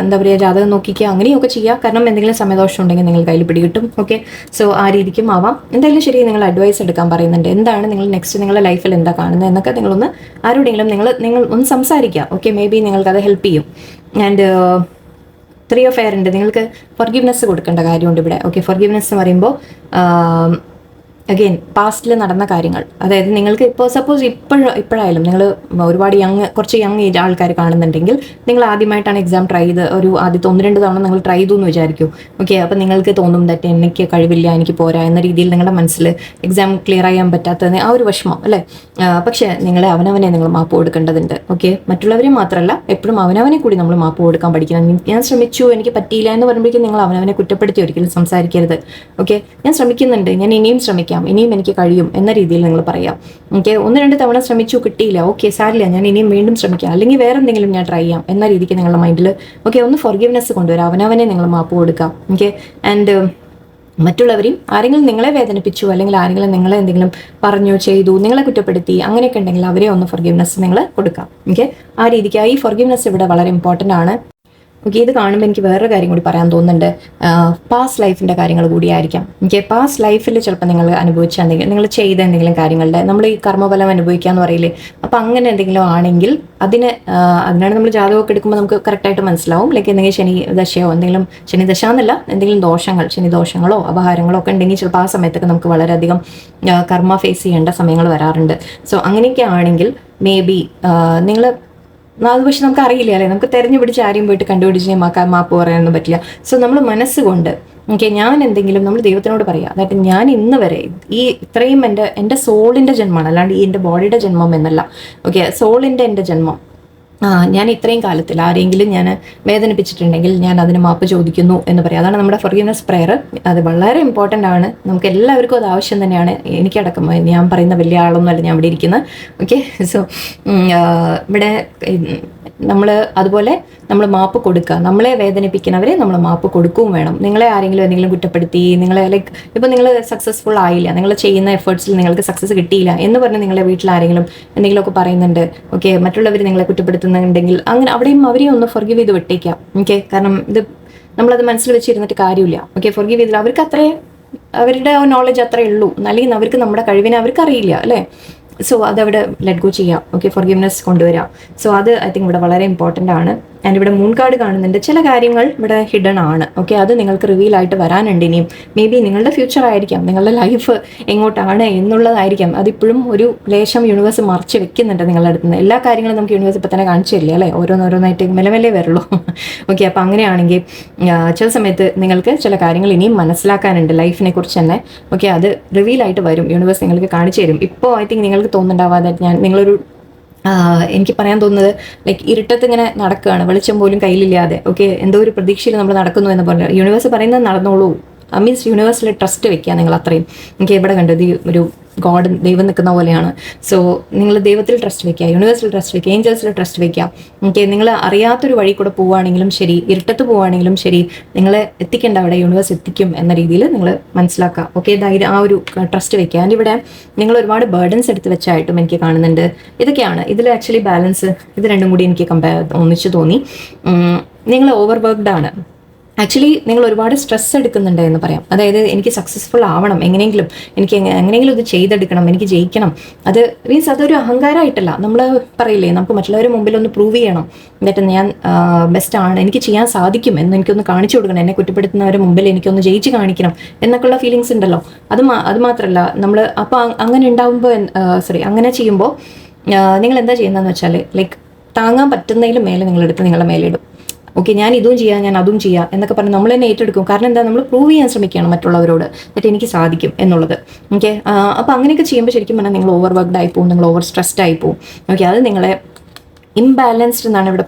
S1: എന്താ പറയുക, ജാതകം നോക്കിക്കുക, അങ്ങനെയൊക്കെ ചെയ്യുക. കാരണം എന്തെങ്കിലും സമയദോഷം ഉണ്ടെങ്കിൽ നിങ്ങൾ കയ്യിൽ പിടികിട്ടും. ഓക്കെ, സോ ആ രീതിക്കും ആവാം. എന്തായാലും ശരി, നിങ്ങൾ അഡ്വൈസ് എടുക്കാൻ പറയുന്നുണ്ട്. എന്താണ് നിങ്ങൾ നെക്സ്റ്റ് നിങ്ങളുടെ ലൈഫിൽ എന്താ കാണുന്നത് എന്നൊക്കെ നിങ്ങളൊന്ന് ആരോടെങ്കിലും നിങ്ങൾ ഒന്ന് സംസാരിക്കുക. ഓക്കെ, മേ ബി നിങ്ങൾക്കത് ഹെൽപ്പ് ചെയ്യും. ആൻഡ് 3 of Air ഉണ്ട്, നിങ്ങൾക്ക് ഫൊർഗിവ്നെസ് കൊടുക്കേണ്ട കാര്യമുണ്ട് ഇവിടെ. ഓക്കെ, ഫൊർഗിവ്നെസ് എന്ന് പറയുമ്പോൾ അഗെയിൻ പാസ്റ്റിൽ നടന്ന കാര്യങ്ങൾ, അതായത് നിങ്ങൾക്ക് ഇപ്പോൾ സപ്പോസ് ഇപ്പോഴായാലും നിങ്ങൾ ഒരുപാട് കുറച്ച് യങ് ഏജ് ആൾക്കാർ കാണുന്നുണ്ടെങ്കിൽ, നിങ്ങൾ ആദ്യമായിട്ടാണ് എക്സാം ട്രൈ ചെയ്ത് ആദ്യത്തെ 1-2 തവണ നിങ്ങൾ ട്രൈ ചെയ്തു എന്ന് വിചാരിക്കൂ. ഓക്കെ, അപ്പോൾ നിങ്ങൾക്ക് തോന്നും ദാറ്റ് എനിക്ക് കഴിവില്ല, എനിക്ക് പോരാ എന്ന രീതിയിൽ നിങ്ങളുടെ മനസ്സിൽ എക്സാം ക്ലിയർ ചെയ്യാൻ പറ്റാത്തതിന് ആ ഒരു വിഷമം അല്ലേ. പക്ഷേ അവനവനെ നിങ്ങൾ മാപ്പ് കൊടുക്കേണ്ടതുണ്ട്. ഓക്കെ, മറ്റുള്ളവരെ മാത്രമല്ല, എപ്പോഴും അവനവനെ കൂടി നമ്മൾ മാപ്പ് കൊടുക്കാൻ പഠിക്കണം. ഞാൻ ശ്രമിച്ചു, എനിക്ക് പറ്റിയില്ല എന്ന് പറയുമ്പോഴേക്കും നിങ്ങൾ അവനവനെ കുറ്റപ്പെടുത്തി ഒരിക്കലും സംസാരിക്കരുത്. ഓക്കെ, ഞാൻ ശ്രമിക്കുന്നുണ്ട്, ഞാൻ ഇനിയും ശ്രമിക്കാം, ഇനിയും എനിക്ക് കഴിയും എന്ന രീതിയിൽ നിങ്ങൾ പറയാം. ഓക്കെ, 1-2 തവണ ശ്രമിച്ചു, കിട്ടിയില്ല, ഓക്കെ സാരില്ല, ഞാൻ ഇനിയും വീണ്ടും ശ്രമിക്കാം, അല്ലെങ്കിൽ വേറെ എന്തെങ്കിലും ഞാൻ ട്രൈ ചെയ്യാം എന്ന രീതിക്ക് നിങ്ങളുടെ മൈൻഡിൽ ഓക്കെ ഒന്ന് ഫൊർഗിവ്നെസ് കൊണ്ടുവരാം, അവനവനെ നിങ്ങൾ മാപ്പ് കൊടുക്കാം. ഓക്കെ, ആൻഡ് മറ്റുള്ളവരെയും ആരെങ്കിലും നിങ്ങളെ വേദനിപ്പിച്ചു അല്ലെങ്കിൽ ആരെങ്കിലും നിങ്ങളെ എന്തെങ്കിലും പറഞ്ഞു ചെയ്തു നിങ്ങളെ കുറ്റപ്പെടുത്തി അങ്ങനെയൊക്കെ ഉണ്ടെങ്കിൽ അവരെ ഒന്ന് ഫോർഗിവ്നെസ് നിങ്ങൾ കൊടുക്കാം. ഓക്കെ, ആ രീതിക്ക് ഈ ഫോർഗിവ്നെസ് ഇവിടെ വളരെ ഇമ്പോർട്ടൻ്റ് ആണ്. ഓക്കെ, ഇത് കാണുമ്പോൾ എനിക്ക് വേറൊരു കാര്യം കൂടി പറയാൻ തോന്നുന്നുണ്ട്. പാസ്റ്റ് ലൈഫിൻ്റെ കാര്യങ്ങൾ കൂടിയായിരിക്കാം. ഓക്കെ, പാസ്റ്റ് ലൈഫിൽ ചിലപ്പോൾ നിങ്ങൾ അനുഭവിച്ച എന്തെങ്കിലും നിങ്ങൾ ചെയ്ത എന്തെങ്കിലും കാര്യങ്ങളുടെ നമ്മൾ ഈ കർമ്മഫലം അനുഭവിക്കുക എന്ന് പറയില്ലേ, അപ്പോൾ അങ്ങനെ എന്തെങ്കിലും ആണെങ്കിൽ അതിനാണ് നമ്മൾ ജാതകമൊക്കെ എടുക്കുമ്പോൾ നമുക്ക് കറക്റ്റായിട്ട് മനസ്സിലാവും. ലൈക്ക് എന്തെങ്കിലും ശനി ദശയോ എന്തെങ്കിലും ശനി ദശ എന്നല്ല എന്തെങ്കിലും ദോഷങ്ങൾ ശനി ദോഷങ്ങളോ അപഹാരങ്ങളോ ഒക്കെ ഉണ്ടെങ്കിൽ ചിലപ്പോൾ ആ സമയത്തൊക്കെ നമുക്ക് വളരെയധികം കർമ്മ ഫേസ് ചെയ്യേണ്ട സമയങ്ങൾ വരാറുണ്ട്. സോ അങ്ങനെയൊക്കെ ആണെങ്കിൽ മേ ബി നിങ്ങൾ അത് പക്ഷെ നമുക്ക് അറിയില്ല അല്ലേ, നമുക്ക് തെരഞ്ഞു പിടിച്ച് ആരെയും പോയിട്ട് കണ്ടുപിടിച്ച് മാപ്പ് പറയാനൊന്നും പറ്റില്ല. സോ നമ്മൾ മനസ്സുകൊണ്ട് ഓക്കെ ഞാൻ എന്തെങ്കിലും നമ്മൾ ദൈവത്തിനോട് പറയാം, അതായത് ഞാൻ ഇന്ന് വരെ ഈ ഇത്രയും എൻ്റെ സോളിൻ്റെ ജന്മമാണ്, അല്ലാണ്ട് ഈ എൻ്റെ ബോഡിയുടെ ജന്മം എന്നല്ല. ഓക്കെ, സോളിൻ്റെ എൻ്റെ ജന്മം ഞാൻ ഇത്രയും കാലത്തിൽ ആരെങ്കിലും ഞാൻ വേദനിപ്പിച്ചിട്ടുണ്ടെങ്കിൽ ഞാൻ അതിന് മാപ്പ് ചോദിക്കുന്നു എന്ന് പറയാം. അതാണ് നമ്മുടെ ഫോർഗിവ്നെസ് പ്രെയർ. അത് വളരെ ഇമ്പോർട്ടൻ്റ് ആണ്, നമുക്ക് എല്ലാവർക്കും അത് ആവശ്യം തന്നെയാണ്. എനിക്കടക്കം, ഞാൻ പറയുന്ന വലിയ ആളൊന്നുമല്ല ഞാൻ ഇവിടെ ഇരിക്കുന്നത്. ഓക്കെ, സോ ഇവിടെ അതുപോലെ നമ്മൾ മാപ്പ് കൊടുക്കുക. നമ്മളെ വേദനിപ്പിക്കുന്നവരെ നമ്മൾ മാപ്പ് കൊടുക്കുകയും വേണം. നിങ്ങളെ ആരെങ്കിലും എന്തെങ്കിലും കുറ്റപ്പെടുത്തി നിങ്ങളെ ലൈക്ക് ഇപ്പോൾ നിങ്ങൾ സക്സസ്ഫുൾ ആയില്ല, നിങ്ങൾ ചെയ്യുന്ന എഫേർട്സിൽ നിങ്ങൾക്ക് സക്സസ് കിട്ടിയില്ല എന്ന് പറഞ്ഞ് നിങ്ങളെ വീട്ടിൽ ആരെങ്കിലും എന്തെങ്കിലുമൊക്കെ പറയുന്നുണ്ട്, ഓക്കെ മറ്റുള്ളവർ നിങ്ങളെ കുറ്റപ്പെടുത്തുന്നുണ്ടെങ്കിൽ അങ്ങനെ അവിടെയും അവരെയും ഒന്ന് ഫോർഗിവ് ചെയ്ത് വിട്ടേക്കാം. ഓക്കെ, കാരണം ഇത് നമ്മളത് മനസ്സിൽ വെച്ചിരുന്നിട്ട് കാര്യമില്ല. ഓക്കെ, ഫോർഗിവ് ചെയ്തില്ല, അവർക്ക് അവരുടെ നോളജ് അത്രേ ഉള്ളൂ, അല്ലെങ്കിൽ അവർക്ക് നമ്മുടെ കഴിവിനെ അവർക്ക് അറിയില്ല അല്ലേ. സോ അതവിടെ ലെറ്റ് ഗോ ചെയ്യാം. ഓക്കെ, ഫോർഗിവ്നെസ് കൊണ്ടുവരാം. സോ അത് ഐ തിങ്ക് ഇവിടെ വളരെ ഇമ്പോർട്ടൻ്റ് ആണ്. ആൻഡ് ഇവിടെ മൂൺ കാർഡ് കാണുന്നുണ്ട്, ചില കാര്യങ്ങൾ ഇവിടെ ഹിഡൻ ആണ്. ഓക്കെ, അത് നിങ്ങൾക്ക് റിവീൽ ആയിട്ട് വരാനുണ്ട് ഇനിയും. മേ ബി നിങ്ങളുടെ ഫ്യൂച്ചർ ആയിരിക്കാം, നിങ്ങളുടെ ലൈഫ് എങ്ങോട്ടാണ് എന്നുള്ളതായിരിക്കാം. അതിപ്പോഴും ഒരു ലേശം യൂണിവേഴ്സ് മറച്ച് വെക്കുന്നുണ്ട് നിങ്ങളുടെ അടുത്ത് നിന്ന്. എല്ലാ കാര്യങ്ങളും നമുക്ക് യൂണിവേഴ്സ് ഇപ്പം തന്നെ കാണിച്ചു തരില്ലേ അല്ലേ, ഓരോന്നോരോന്നായിട്ട് മെല്ലെ വരുള്ളൂ. ഓക്കെ, അപ്പോൾ അങ്ങനെയാണെങ്കിൽ ചില സമയത്ത് നിങ്ങൾക്ക് ചില കാര്യങ്ങൾ ഇനിയും മനസ്സിലാക്കാനുണ്ട് ലൈഫിനെ കുറിച്ച് തന്നെ. ഓക്കെ, അത് റിവീൽ ആയിട്ട് വരും, യൂണിവേഴ്സ് നിങ്ങൾക്ക് കാണിച്ചു തരും. ഇപ്പോൾ ഐ തിങ്ക് നിങ്ങൾക്ക് തോന്നുന്നുണ്ടാവാതെ നിങ്ങളൊരു എനിക്ക് പറയാൻ തോന്നുന്നത് ലൈക്ക് ഇരുട്ടത്ത് ഇങ്ങനെ നടക്കുകയാണ്, വെളിച്ചം പോലും കയ്യിലില്ലാതെ. ഓക്കെ, എന്തോ ഒരു പ്രതീക്ഷയിൽ നമ്മൾ നടക്കുന്നു എന്ന് പറഞ്ഞാൽ യൂണിവേഴ്സ് പറയുന്നത് നടന്നോളൂ. മീൻസ് യൂണിവേഴ്സിൽ ട്രസ്റ്റ് വെക്കുക നിങ്ങൾ അത്രയും. എനിക്ക് ഇവിടെ കണ്ടത് ഒരു ഗോഡ് ദൈവം നിൽക്കുന്ന പോലെയാണ്. സോ നിങ്ങൾ ദൈവത്തിൽ ട്രസ്റ്റ് വെക്കുക, യൂണിവേഴ്സിൽ ട്രസ്റ്റ് വെക്കുക, ഏഞ്ചൽസിൽ ട്രസ്റ്റ് വെക്കുക. ഓക്കെ, നിങ്ങൾ അറിയാത്തൊരു വഴി കൂടെ പോവുകയാണെങ്കിലും ശരി, ഇരുട്ടത്ത് പോവുകയാണെങ്കിലും ശരി, നിങ്ങളെ എത്തിക്കേണ്ട അവിടെ യൂണിവേഴ്സ് എത്തിക്കും എന്ന രീതിയിൽ നിങ്ങൾ മനസ്സിലാക്കുക. ഓക്കെ, ആ ഒരു ട്രസ്റ്റ് വെക്കുക. ആൻഡ് ഇവിടെ നിങ്ങൾ ഒരുപാട് ബേർഡൻസ് എടുത്ത് വെച്ചായിട്ടും എനിക്ക് കാണുന്നുണ്ട്. ഇതൊക്കെയാണ് ഇതിൽ ആക്ച്വലി ബാലൻസ്. ഇത് രണ്ടും കൂടി എനിക്ക് ഒന്നിച്ച് തോന്നി. നിങ്ങൾ ഓവർ വർക്ക്ഡ് ആണ്. ആക്ച്വലി നിങ്ങൾ ഒരുപാട് സ്ട്രെസ് എടുക്കുന്നുണ്ട് എന്ന് പറയാം. അതായത് എനിക്ക് സക്സസ്ഫുൾ ആവണം, എനിക്ക് എങ്ങനെയെങ്കിലും ഇത് ചെയ്തെടുക്കണം, എനിക്ക് ജയിക്കണം. അത് മീൻസ് അതൊരു അഹങ്കാരമായിട്ടല്ല. നമ്മൾ പറയില്ലേ, നമുക്ക് മറ്റുള്ളവരുടെ മുമ്പിൽ ഒന്ന് പ്രൂവ് ചെയ്യണം, എന്നിട്ട് ഞാൻ ബെസ്റ്റാണ്, എനിക്ക് ചെയ്യാൻ സാധിക്കും എന്ന് എനിക്കൊന്ന് കാണിച്ചു കൊടുക്കണം, എന്നെ കുറ്റപ്പെടുത്തുന്നവരുടെ മുമ്പിൽ എനിക്കൊന്ന് ജയിച്ച് കാണിക്കണം എന്നൊക്കെയുള്ള ഫീലിങ്സ് ഉണ്ടല്ലോ. അത് മാത്രമല്ല നമ്മൾ അപ്പോൾ അങ്ങനെ ഉണ്ടാകുമ്പോൾ അങ്ങനെ ചെയ്യുമ്പോൾ നിങ്ങൾ എന്താ ചെയ്യുന്നതെന്ന് വെച്ചാൽ ലൈക്ക് താങ്ങാൻ പറ്റുന്നതിലും മേലെ നിങ്ങളെടുത്ത് നിങ്ങളുടെ മേലിടും. ഓക്കെ, ഞാൻ ഇതും ചെയ്യാം, ഞാൻ അതും ചെയ്യാം എന്നൊക്കെ പറഞ്ഞ് നമ്മൾ തന്നെ ഏറ്റെടുക്കും. കാരണം എന്താ, നമ്മൾ പ്രൂവ് ചെയ്യാൻ ശ്രമിക്കുകയാണ് മറ്റുള്ളവരോട് എന്നിട്ട് എനിക്ക് സാധിക്കും എന്നുള്ളത്. ഓക്കെ, അപ്പോൾ അങ്ങനെയൊക്കെ ചെയ്യുമ്പോൾ ശരിക്കും പറഞ്ഞാൽ നിങ്ങൾ ഓവർ വർക്ക്ഡ് ആയി പോകും, നിങ്ങൾ ഓവർ സ്ട്രെസ്ഡ് ആയി പോകും. ഓക്കെ, അത് നിങ്ങളെ ഇംബാലൻസ്ഡ് എന്നാണ് ഇവിടെ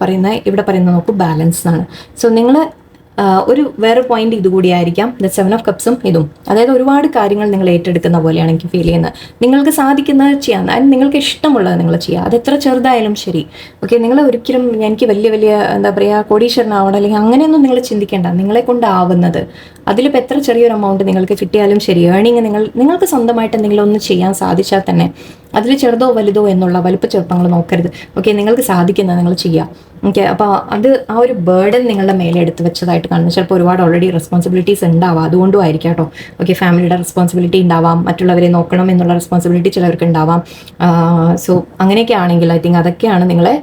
S1: പറയുന്നത് നോക്കൂ, ബാലൻസ് ആണ്. സോ നിങ്ങൾ ഒരു വേറെ പോയിന്റ് ഇതുകൂടിയായിരിക്കാം, ദ 7 ഓഫ് കപ്സും ഇതും. അതായത് ഒരുപാട് കാര്യങ്ങൾ നിങ്ങൾ ഏറ്റെടുക്കുന്ന പോലെയാണ് എനിക്ക് ഫീൽ ചെയ്യുന്നത്. നിങ്ങൾക്ക് സാധിക്കുന്നത് ചെയ്യാം, അതിന് നിങ്ങൾക്ക് ഇഷ്ടമുള്ളത് നിങ്ങൾ ചെയ്യുക, അത് എത്ര ചെറുതായാലും ശരി. ഓക്കെ, നിങ്ങൾ ഒരിക്കലും എനിക്ക് വലിയ എന്താ പറയുക കോടീശ്വരനാവണം അല്ലെങ്കിൽ അങ്ങനെയൊന്നും നിങ്ങൾ ചിന്തിക്കേണ്ട. നിങ്ങളെ കൊണ്ടാവുന്നത് അതിലിപ്പോൾ എത്ര ചെറിയൊരു എമൗണ്ട് നിങ്ങൾക്ക് കിട്ടിയാലും ശരി, ഏണിങ് നിങ്ങൾക്ക് സ്വന്തമായിട്ട് എന്തെങ്കിലും ഒന്ന് ചെയ്യാൻ സാധിച്ചാൽ തന്നെ അതിൽ ചെറുതോ വലുതോ എന്നുള്ള വലുപ്പ ചെറുപ്പങ്ങൾ നോക്കരുത്. ഓക്കെ, നിങ്ങൾക്ക് സാധിക്കുന്നത് നിങ്ങൾ ചെയ്യുക. ഓക്കെ, അപ്പോൾ ആ ഒരു ബേർഡൻ നിങ്ങളുടെ മേലെ എടുത്ത് വെച്ചതായിട്ട് കാണുന്നത്. ചിലപ്പോൾ ഒരുപാട് ഓൾറെഡി റെസ്പോൺസിബിലിറ്റീസ് ഉണ്ടാവാം, അതുകൊണ്ടും ആയിരിക്കാം കേട്ടോ. ഓക്കെ, ഫാമിലിയുടെ റെസ്പോൺസിബിലിറ്റി ഉണ്ടാവാം, മറ്റുള്ളവരെ നോക്കണം എന്നുള്ള റെസ്പോൺസിബിലിറ്റി ചിലവർക്ക് ഉണ്ടാവാം. സോ അങ്ങനെയൊക്കെ ആണെങ്കിൽ ഐ തിങ്ക് അതൊക്കെയാണ് നിങ്ങളെ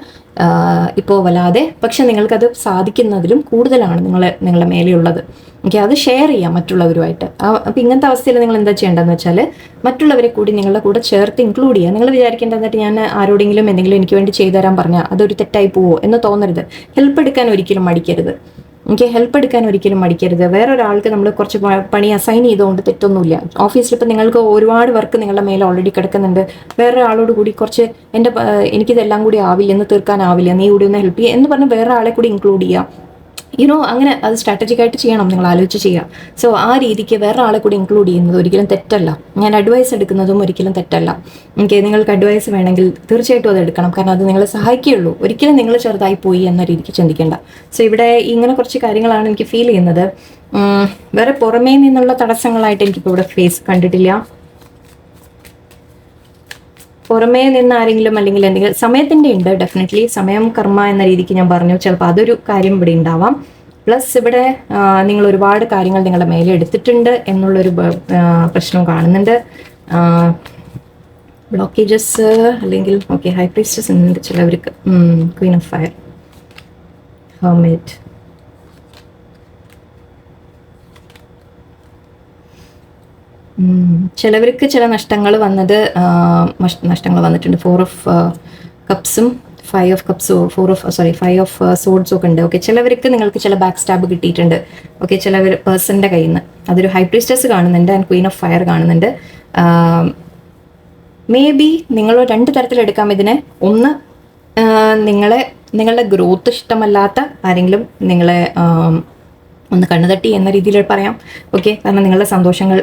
S1: ഇപ്പോൾ വല്ലാതെ, പക്ഷെ നിങ്ങൾക്കത് സാധിക്കുന്നതിലും കൂടുതലാണ് നിങ്ങളുടെ മേലെയുള്ളത്. ഓക്കെ, അത് ഷെയർ ചെയ്യാം മറ്റുള്ളവരുമായിട്ട്. അപ്പോൾ ഇങ്ങനത്തെ അവസ്ഥയിൽ നിങ്ങൾ എന്താ ചെയ്യേണ്ടതെന്ന് വെച്ചാൽ മറ്റുള്ളവരെ കൂടി നിങ്ങളുടെ കൂടെ ചേർത്ത് ഇൻക്ലൂഡ് ചെയ്യുക. നിങ്ങൾ വിചാരിക്കേണ്ടതായിട്ട് ഞാൻ ആരോടെങ്കിലും എന്തെങ്കിലും എനിക്ക് വേണ്ടി ചെയ്തു തരാൻ പറഞ്ഞാൽ അതൊരു തെറ്റായി പോവോ എന്ന് തോന്നരുത്. ഹെൽപ്പ് എടുക്കാൻ ഒരിക്കലും മടിക്കരുത്. ഹെൽപ്പ് എടുക്കാൻ ഒരിക്കലും മടിക്കരുത്. വേറൊരാൾക്ക് നമ്മൾ കുറച്ച് പണി അസൈൻ ചെയ്തുകൊണ്ട് തെറ്റൊന്നുമില്ല. ഓഫീസിൽ ഇപ്പം നിങ്ങൾക്ക് ഒരുപാട് വർക്ക് നിങ്ങളുടെ മേലെ ഓൾറെഡി കിടക്കുന്നുണ്ട്, വേറൊരാളോട് കൂടി കുറച്ച് എനിക്കിതെല്ലാം കൂടി ആവില്ല, എന്ന് തീർക്കാനാവില്ല, നീ കൂടി ഒന്ന് ഹെൽപ്പ് ചെയ്യുക എന്ന് പറഞ്ഞ് വേറെ ആളെ കൂടി ഇൻക്ലൂഡ് ചെയ്യുക. അങ്ങനെ അത് സ്ട്രാറ്റജിക്കായിട്ട് ചെയ്യണം, നിങ്ങൾ ആലോചിച്ച് ചെയ്യാം. സോ ആ രീതിക്ക് വേറെ ആളെ കൂടി ഇൻക്ലൂഡ് ചെയ്യുന്നത് ഒരിക്കലും തെറ്റല്ല. ഞാൻ അഡ്വൈസ് എടുക്കുന്നതും ഒരിക്കലും തെറ്റല്ല. നിങ്ങൾക്ക് അഡ്വൈസ് വേണമെങ്കിൽ തീർച്ചയായിട്ടും അത് എടുക്കണം, കാരണം അത് നിങ്ങളെ സഹായിക്കുകയുള്ളൂ. ഒരിക്കലും നിങ്ങൾ ചെറുതായി പോയി എന്ന രീതിക്ക് ചിന്തിക്കേണ്ട. സോ ഇവിടെ ഇങ്ങനെ കുറച്ച് കാര്യങ്ങളാണ് എനിക്ക് ഫീൽ ചെയ്യുന്നത്. വേറെ പുറമേ നിന്നുള്ള തടസ്സങ്ങളായിട്ട് എനിക്കിപ്പോൾ ഇവിടെ ഫേസ് കണ്ടിട്ടില്ല. പുറമേ നിന്ന് ആരെങ്കിലും അല്ലെങ്കിൽ എന്തെങ്കിലും സമയത്തിൻ്റെ ഉണ്ട്, ഡെഫിനറ്റ്ലി സമയം കർമ്മ എന്ന രീതിക്ക് ഞാൻ പറഞ്ഞു, ചിലപ്പോൾ അതൊരു കാര്യം ഇവിടെ ഉണ്ടാവാം. പ്ലസ് ഇവിടെ നിങ്ങൾ ഒരുപാട് കാര്യങ്ങൾ നിങ്ങളുടെ മേലെ എടുത്തിട്ടുണ്ട് എന്നുള്ളൊരു പ്രശ്നം കാണുന്നുണ്ട്. ബ്ലോക്കേജസ് അല്ലെങ്കിൽ ഓക്കെ ഹൈ പ്രീസ്റ്റസ് ഉണ്ട് ചിലവർക്ക്. ക്വീൻ ഓഫ് ഫയർ, ഹെർമിറ്റ്, ചിലവർക്ക് ചില നഷ്ടങ്ങൾ വന്നിട്ടുണ്ട്. 4 ഓഫ് കപ്സും 5 ഓഫ് കപ്സ് 5 ഓഫ് സോഡ്സും ഒക്കെ ഉണ്ട്. ഓക്കെ, ചിലവർക്ക് നിങ്ങൾക്ക് ചില ബാക്ക് സ്റ്റാബ് കിട്ടിയിട്ടുണ്ട്. ഓക്കെ, ചിലവർ പേഴ്സൻ്റെ കയ്യിൽ നിന്ന് അതൊരു ഹൈ പ്രീസ്റ്റസ് കാണുന്നുണ്ട് ആൻഡ് ക്വീൻ ഓഫ് ഫയർ കാണുന്നുണ്ട്. മേ ബി നിങ്ങൾ 2 തരത്തിലെടുക്കാം ഇതിനെ. ഒന്ന്, നിങ്ങളുടെ ഗ്രോത്ത് ഇഷ്ടമല്ലാത്ത ആരെങ്കിലും നിങ്ങളെ ഒന്ന് കണ്ണുതട്ടി എന്ന രീതിയിൽ പറയാം. ഓക്കെ, കാരണം നിങ്ങളുടെ സന്തോഷങ്ങൾ